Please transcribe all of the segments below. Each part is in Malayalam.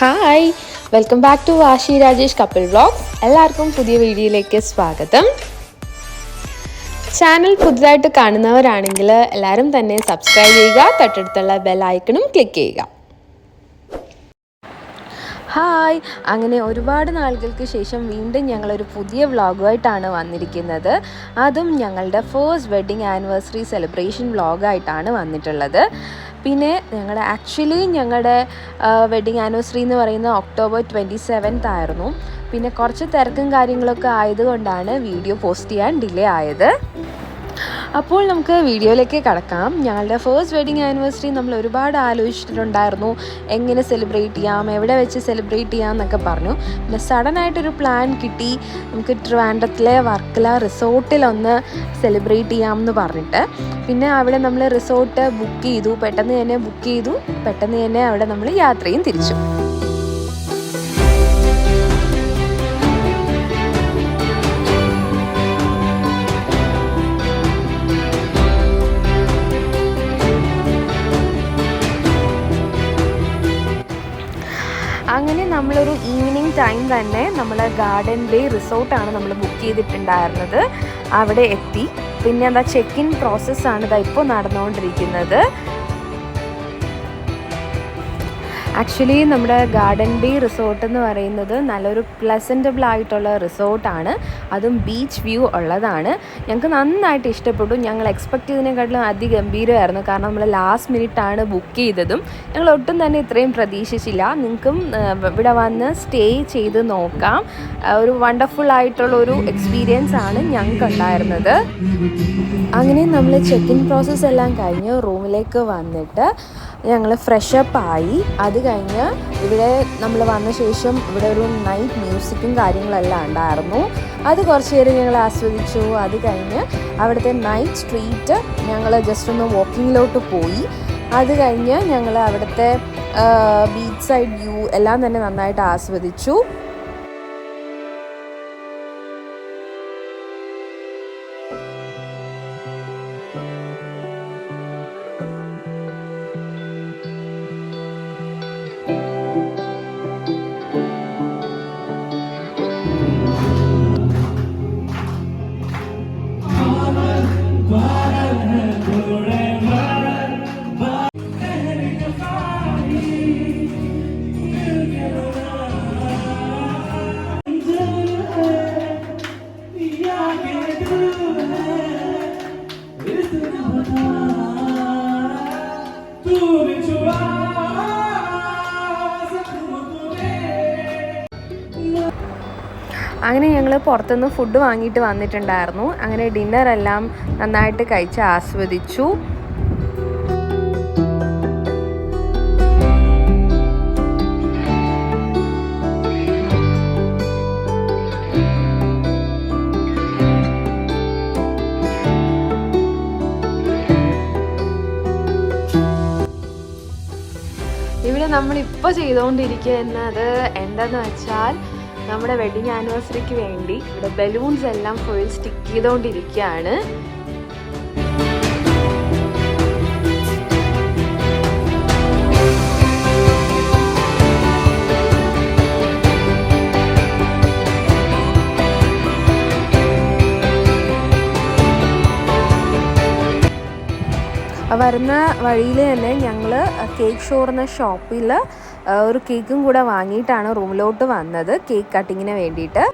Hi, welcome back to Vashi Rajesh couple vlogs. എല്ലാവർക്കും പുതിയ വീഡിയോയിലേക്ക് സ്വാഗതം. ചാനൽ പുതുതായിട്ട് കാണുന്നവരാണെങ്കിൽ എല്ലാവരും തന്നെ സബ്സ്ക്രൈബ് ചെയ്യുക, തൊട്ടടുത്തുള്ള ബെൽ ഐക്കണും ക്ലിക്ക് ചെയ്യുക. ഹായ്, അങ്ങനെ ഒരുപാട് നാളുകൾക്ക് ശേഷം വീണ്ടും ഞങ്ങളൊരു പുതിയ വ്ളോഗുമായിട്ടാണ് വന്നിരിക്കുന്നത്. അതും ഞങ്ങളുടെ ഫസ്റ്റ് വെഡ്ഡിങ് ആനിവേഴ്സറി സെലിബ്രേഷൻ വ്ളോഗായിട്ടാണ് വന്നിട്ടുള്ളത്. പിന്നെ ഞങ്ങളുടെ വെഡ്ഡിങ് ആനിവേഴ്സറി എന്ന് പറയുന്നത് October 27 ആയിരുന്നു. പിന്നെ കുറച്ച് തിരക്കും കാര്യങ്ങളൊക്കെ ആയതുകൊണ്ടാണ് വീഡിയോ പോസ്റ്റ് ചെയ്യാൻ ഡിലേ ആയത്. അപ്പോൾ നമുക്ക് വീഡിയോയിലേക്ക് കടക്കാം. ഞങ്ങളുടെ ഫസ്റ്റ് വെഡ്ഡിങ് ആനിവേഴ്സറി നമ്മൾ ഒരുപാട് ആലോചിച്ചിട്ടുണ്ടായിരുന്നു, എങ്ങനെ സെലിബ്രേറ്റ് ചെയ്യാം, എവിടെ വെച്ച് സെലിബ്രേറ്റ് ചെയ്യാം എന്നൊക്കെ പറഞ്ഞു. പിന്നെ സഡനായിട്ടൊരു പ്ലാൻ കിട്ടി, നമുക്ക് ട്രിവാൻഡ്രത്തിലെ വർക്കല റിസോർട്ടിലൊന്ന് സെലിബ്രേറ്റ് ചെയ്യാമെന്ന് പറഞ്ഞിട്ട്. പിന്നെ അവിടെ നമ്മൾ റിസോർട്ട് ബുക്ക് ചെയ്തു, പെട്ടെന്ന് തന്നെ അവിടെ നമ്മൾ യാത്രയും തിരിച്ചു. അങ്ങനെ നമ്മളൊരു ഈവനിങ് ടൈം തന്നെ നമ്മൾ ഗാർഡൻ ബേ റിസോർട്ടാണ് നമ്മൾ ബുക്ക് ചെയ്തിട്ടുണ്ടായിരുന്നത്. അവിടെ എത്തി. പിന്നെ ചെക്ക് ഇൻ പ്രോസസ്സാണ് ഇപ്പോൾ നടന്നുകൊണ്ടിരിക്കുന്നത്. ആക്ച്വലി നമ്മുടെ ഗാർഡൻ ബേ റിസോർട്ട് എന്ന് പറയുന്നത് നല്ലൊരു പ്ലസൻറ്റബിൾ ആയിട്ടുള്ള റിസോർട്ടാണ്. അതും ബീച്ച് വ്യൂ ഉള്ളതാണ്. ഞങ്ങൾക്ക് നന്നായിട്ട് ഇഷ്ടപ്പെട്ടു. ഞങ്ങൾ എക്സ്പെക്റ്റ് ചെയ്തതിനെക്കാട്ടിലും അതിഗംഭീരമായിരുന്നു. കാരണം നമ്മൾ ലാസ്റ്റ് മിനിറ്റാണ് ബുക്ക് ചെയ്തതും. ഞങ്ങൾ ഒട്ടും തന്നെ ഇത്രയും പ്രതീക്ഷിച്ചില്ല. നിങ്ങൾക്കും ഇവിടെ വന്ന് സ്റ്റേ ചെയ്ത് നോക്കാം. ഒരു വണ്ടർഫുൾ ആയിട്ടുള്ള ഒരു എക്സ്പീരിയൻസ് ആണ് ഞങ്ങൾക്ക് ഉണ്ടായിരുന്നത്. അങ്ങനെ നമ്മൾ ചെക്ക് ഇൻ പ്രോസസ്സ് എല്ലാം കഴിഞ്ഞ് റൂമിലേക്ക് വന്നിട്ട് ഞങ്ങൾ ഫ്രഷപ്പ് ആയി. അത് കഴിഞ്ഞ് ഇവിടെ നമ്മൾ വന്ന ശേഷം ഇവിടെ ഒരു നൈറ്റ് മ്യൂസിക്കും കാര്യങ്ങളെല്ലാം ഉണ്ടായിരുന്നു. അത് കുറച്ച് നേരം ഞങ്ങൾ ആസ്വദിച്ചു. അത് കഴിഞ്ഞ് അവിടുത്തെ നൈറ്റ് സ്ട്രീറ്റ് ഞങ്ങൾ ജസ്റ്റ് ഒന്ന് വാക്കിങ്ങിലോട്ട് പോയി. അത് കഴിഞ്ഞ് ഞങ്ങൾ അവിടുത്തെ ബീച്ച് സൈഡ് വ്യൂ എല്ലാം തന്നെ നന്നായിട്ട് ആസ്വദിച്ചു. അങ്ങനെ ഞങ്ങൾ പുറത്തുനിന്ന് ഫുഡ് വാങ്ങിയിട്ട് വന്നിട്ടുണ്ടായിരുന്നു. അങ്ങനെ ഡിന്നറെല്ലാം നന്നായിട്ട് കഴിച്ച് ആസ്വദിച്ചു. ഇവിടെ നമ്മളിപ്പോൾ ചെയ്തുകൊണ്ടിരിക്കുന്നത് എന്താണെന്ന് വെച്ചാൽ, നമ്മുടെ വെഡ്ഡിങ് ആനിവേഴ്സറിക്ക് വേണ്ടി ഇവിടെ ബലൂൺസ് എല്ലാം ഫുൾ സ്റ്റിക്ക് ചെയ്തുകൊണ്ടിരിക്കുകയാണ്. വരുന്ന വഴിയിൽ തന്നെ ഞങ്ങൾ കേക്ക് ഷോർ എന്ന ഷോപ്പിൽ ഒരു കേക്കും കൂടെ വാങ്ങിയിട്ടാണ് റൂമിലോട്ട് വന്നത്, കേക്ക് കട്ടിങ്ങിന് വേണ്ടിയിട്ട്.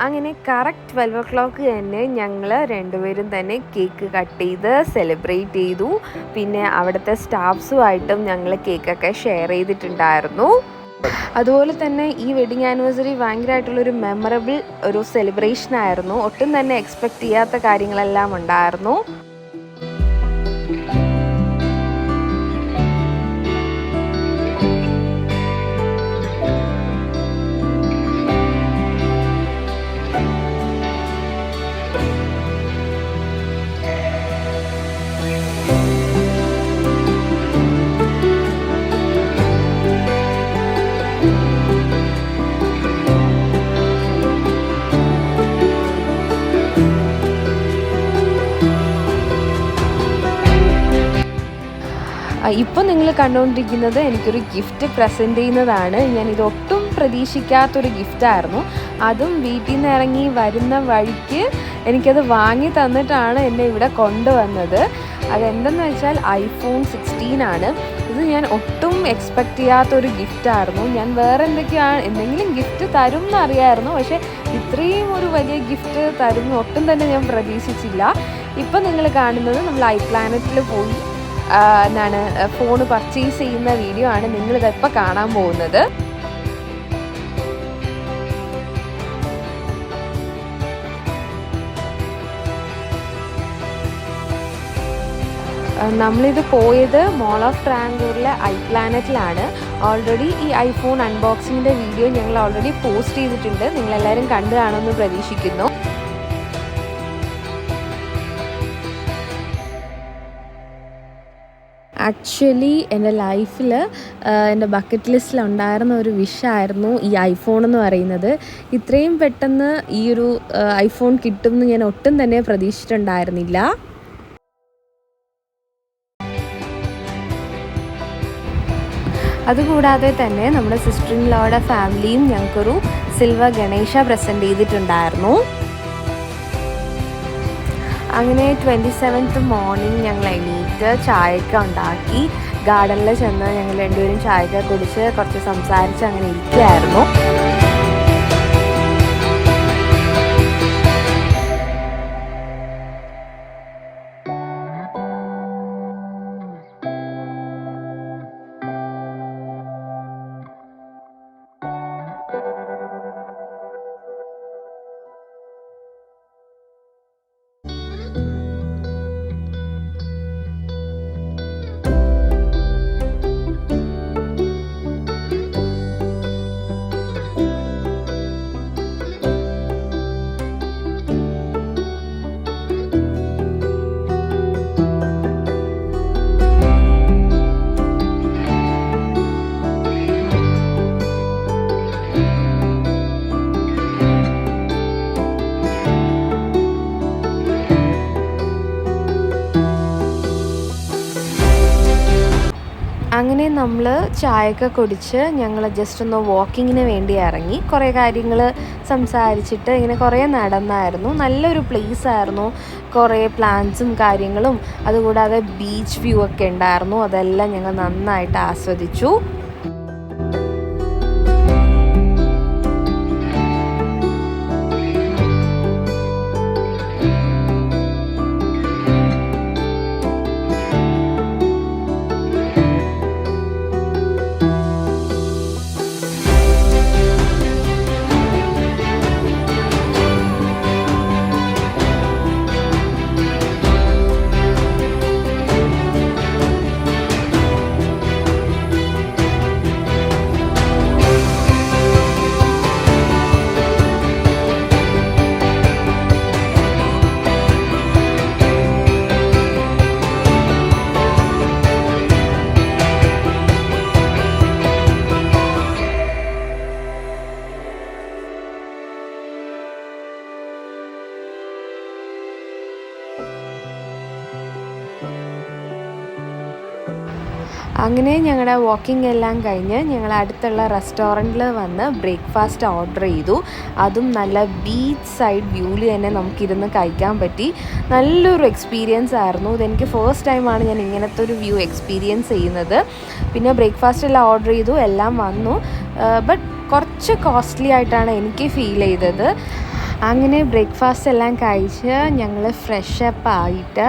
അങ്ങനെ കറക്റ്റ് 12 o'clock തന്നെ ഞങ്ങൾ രണ്ടുപേരും തന്നെ കേക്ക് കട്ട് ചെയ്ത് സെലിബ്രേറ്റ് ചെയ്തു. പിന്നെ അവിടുത്തെ സ്റ്റാഫ്സുമായിട്ടും ഞങ്ങൾ കേക്കൊക്കെ ഷെയർ ചെയ്തിട്ടുണ്ടായിരുന്നു. അതുപോലെ തന്നെ ഈ വെഡ്ഡിങ് ആനിവേഴ്സറി ഭയങ്കരമായിട്ടുള്ളൊരു മെമ്മറബിൾ ഒരു സെലിബ്രേഷൻ ആയിരുന്നു. ഒട്ടും തന്നെ എക്സ്പെക്റ്റ് ചെയ്യാത്ത കാര്യങ്ങളെല്ലാം ഉണ്ടായിരുന്നു. ഇപ്പോൾ നിങ്ങൾ കണ്ടുകൊണ്ടിരിക്കുന്നത് എനിക്കൊരു ഗിഫ്റ്റ് പ്രസൻറ്റ് ചെയ്യുന്നതാണ്. ഞാനിതൊട്ടും പ്രതീക്ഷിക്കാത്തൊരു ഗിഫ്റ്റായിരുന്നു. അതും വീട്ടിൽ നിന്ന് ഇറങ്ങി വരുന്ന വഴിക്ക് എനിക്കത് വാങ്ങി തന്നിട്ടാണ് എന്നെ ഇവിടെ കൊണ്ടുവന്നത്. അതെന്തെന്ന് വെച്ചാൽ iPhone 16 ആണ്. ഇത് ഞാൻ ഒട്ടും എക്സ്പെക്റ്റ് ചെയ്യാത്തൊരു ഗിഫ്റ്റായിരുന്നു. ഞാൻ വേറെ എന്തെങ്കിലും ഗിഫ്റ്റ് തരും എന്നറിയായിരുന്നു, പക്ഷേ ഇത്രയും ഒരു വലിയ ഗിഫ്റ്റ് തരും ഒട്ടും തന്നെ ഞാൻ പ്രതീക്ഷിച്ചില്ല. ഇപ്പം നിങ്ങൾ കാണുന്നത് നമ്മൾ iPlanet പോയി ഫോൺ പർച്ചേസ് ചെയ്യുന്ന വീഡിയോ ആണ് നിങ്ങളിതിപ്പോൾ കാണാൻ പോകുന്നത്. നമ്മളിത് പോയത് മോൾ ഓഫ് ട്രാങ്കൂറിലെ iPlanet ഓൾറെഡി ഈ ഐഫോൺ അൺബോക്സിങ്ങിൻ്റെ വീഡിയോ ഞങ്ങൾ ഓൾറെഡി പോസ്റ്റ് ചെയ്തിട്ടുണ്ട്. നിങ്ങളെല്ലാവരും കണ്ടു കാണുമെന്ന് പ്രതീക്ഷിക്കുന്നു. ആക്ച്വലി എൻ്റെ ലൈഫിൽ എൻ്റെ ബക്കറ്റ് ലിസ്റ്റിലുണ്ടായിരുന്ന ഒരു വിഷായിരുന്നു ഈ ഐഫോൺ എന്ന് പറയുന്നത്. ഇത്രയും പെട്ടെന്ന് ഈ ഒരു ഐഫോൺ കിട്ടുമെന്ന് ഞാൻ ഒട്ടും തന്നെ പ്രതീക്ഷിച്ചിട്ടുണ്ടായിരുന്നില്ല. അതുകൂടാതെ തന്നെ നമ്മുടെ സിസ്റ്റർ ഇൻ ലോയുടെ ഫാമിലിയും ഞങ്ങൾക്കൊരു സിൽവർ ഗണേശ പ്രസൻറ്റ് ചെയ്തിട്ടുണ്ടായിരുന്നു. അങ്ങനെ 27th മോർണിംഗ് ഞങ്ങൾ എണീറ്റ് ചായയൊക്കെ ഉണ്ടാക്കി ഗാർഡനിൽ ചെന്ന് ഞങ്ങൾ രണ്ടുപേരും ചായയൊക്കെ കുടിച്ച് കുറച്ച് സംസാരിച്ച് അങ്ങനെ ഇരിക്കുകയായിരുന്നു. അങ്ങനെ നമ്മൾ ചായയൊക്കെ കുടിച്ച് ഞങ്ങൾ ജസ്റ്റ് ഒന്ന് വാക്കിങ്ങിന് വേണ്ടി ഇറങ്ങി. കുറേ കാര്യങ്ങൾ സംസാരിച്ചിട്ട് ഇങ്ങനെ കുറേ നടന്നായിരുന്നു. നല്ലൊരു പ്ലേസ് ആയിരുന്നു. കുറേ പ്ലാന്റ്സും കാര്യങ്ങളും അതുകൂടാതെ ബീച്ച് വ്യൂ ഒക്കെ ഉണ്ടായിരുന്നു. അതെല്ലാം ഞങ്ങൾ നന്നായിട്ട് ആസ്വദിച്ചു. അങ്ങനെ ഞങ്ങളുടെ വാക്കിംഗ് എല്ലാം കഴിഞ്ഞ് ഞങ്ങൾ അടുത്തുള്ള റെസ്റ്റോറൻറ്റിൽ വന്ന് ബ്രേക്ക്ഫാസ്റ്റ് ഓർഡർ ചെയ്തു. അതും നല്ല ബീച്ച് സൈഡ് വ്യൂവിൽ തന്നെ നമുക്കിരുന്ന് കഴിക്കാൻ പറ്റി. നല്ലൊരു എക്സ്പീരിയൻസ് ആയിരുന്നു. ഇതെനിക്ക് ഫസ്റ്റ് ടൈമാണ് ഞാൻ ഇങ്ങനത്തെ ഒരു വ്യൂ എക്സ്പീരിയൻസ് ചെയ്യുന്നത്. പിന്നെ ബ്രേക്ക്ഫാസ്റ്റ് എല്ലാം ഓർഡർ ചെയ്തു, എല്ലാം വന്നു. ബട്ട് കുറച്ച് കോസ്റ്റ്ലി ആയിട്ടാണ് എനിക്ക് ഫീൽ ചെയ്തത്. അങ്ങനെ ബ്രേക്ക്ഫാസ്റ്റ് എല്ലാം കഴിച്ച് ഞങ്ങൾ ഫ്രഷപ്പ് ആയിട്ട്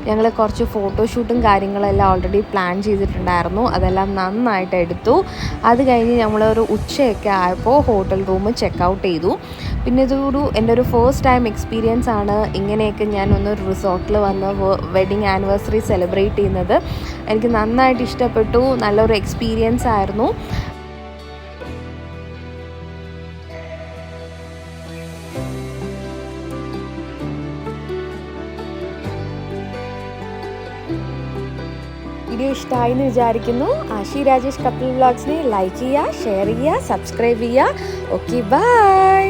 ഞങ്ങൾ കുറച്ച് ഫോട്ടോഷൂട്ടും കാര്യങ്ങളെല്ലാം ഓൾറെഡി പ്ലാൻ ചെയ്തിട്ടുണ്ടായിരുന്നു. അതെല്ലാം നന്നായിട്ട് എടുത്തു. അത് കഴിഞ്ഞ് നമ്മളൊരു ഉച്ചയൊക്കെ ആയപ്പോൾ ഹോട്ടൽ റൂം ചെക്കൗട്ട് ചെയ്തു. പിന്നെ എൻ്റെ ഒരു ഫസ്റ്റ് ടൈം എക്സ്പീരിയൻസ് ആണ് ഇങ്ങനെയൊക്കെ ഞാൻ ഒന്ന് റിസോർട്ടിൽ വന്ന് വെഡിങ് ആനിവേഴ്സറി സെലിബ്രേറ്റ് ചെയ്യുന്നത്. എനിക്ക് നന്നായിട്ട് ഇഷ്ടപ്പെട്ടു. നല്ലൊരു എക്സ്പീരിയൻസ് ആയിരുന്നു. വീഡിയോ ഇഷ്ടമായി എന്ന് വിചാരിക്കുന്നു. ആശി രാജേഷ് കപ്പിൾ വ്ളോഗ്സിനെ ലൈക്ക് ചെയ്യുക, ഷെയർ ചെയ്യുക, സബ്സ്ക്രൈബ് ചെയ്യുക. Okay, by.